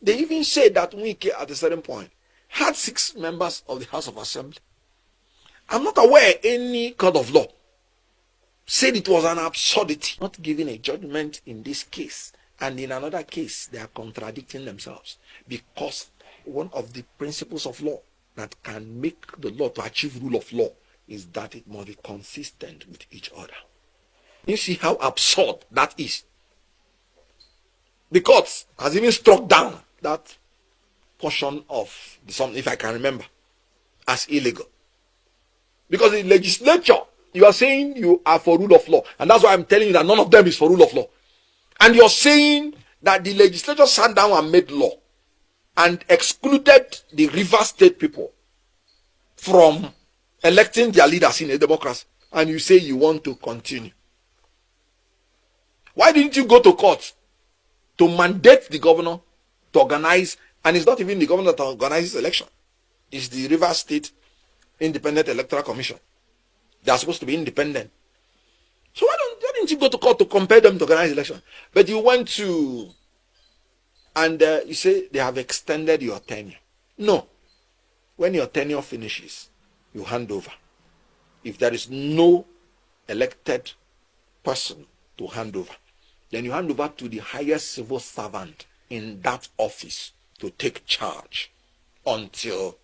They even say that Wike at a certain point had 6 members of the House of Assembly. I'm not aware any court of law said it was an absurdity, not giving a judgment in this case. And in another case, they are contradicting themselves, because one of the principles of law that can make the law to achieve rule of law is that it must be consistent with each other. You see how absurd that is. The court has even struck down that portion of the sum, if I can remember, as illegal. Because the legislature, you are saying you are for rule of law, and that's why I'm telling you that none of them is for rule of law. And you're saying that the legislature sat down and made law and excluded the River State people from electing their leaders in a democracy, and you say you want to continue. Why didn't you go to court to mandate the governor to organize? And it's not even the governor that organizes election. It's the River State Independent Electoral Commission. They are supposed to be independent. So why didn't you go to court to compel them to organize election? But you went to, and you say they have extended your tenure. No. When your tenure finishes, you hand over. If there is no elected person to hand over, then you hand over to the highest civil servant in that office to take charge until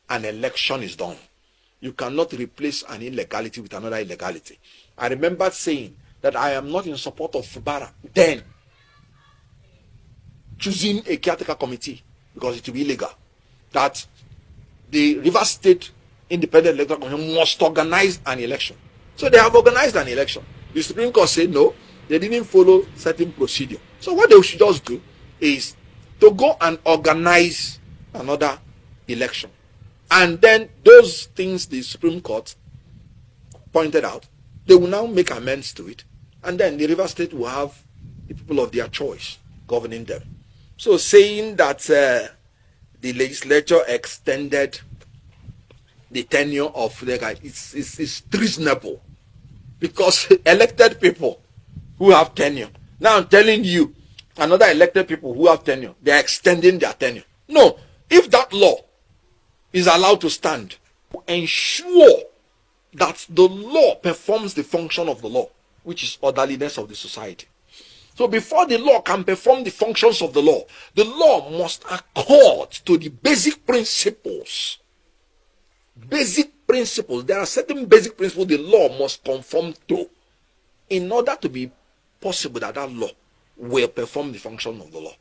an election is done. You cannot replace an illegality with another illegality. I remember saying that I am not in support of Fubara then choosing a caretaker committee because it will be illegal. That the River State Independent Electoral Commission must organize an election. So they have organized an election. The Supreme Court said no, they didn't follow certain procedure. So what they should just do is to go and organize another election. And then those things the Supreme Court pointed out, they will now make amends to it. And then the River State will have the people of their choice governing them. So saying that the legislature extended the tenure of the guy, it's treasonable. Because elected people who have tenure, now I'm telling you, another elected people who have tenure, they are extending their tenure. No, if that law is allowed to stand, to ensure that the law performs the function of the law, which is orderliness of the society. So before the law can perform the functions of the law must accord to the basic principles. Basic principles. There are certain basic principles the law must conform to in order to be possible that that law will perform the function of the law.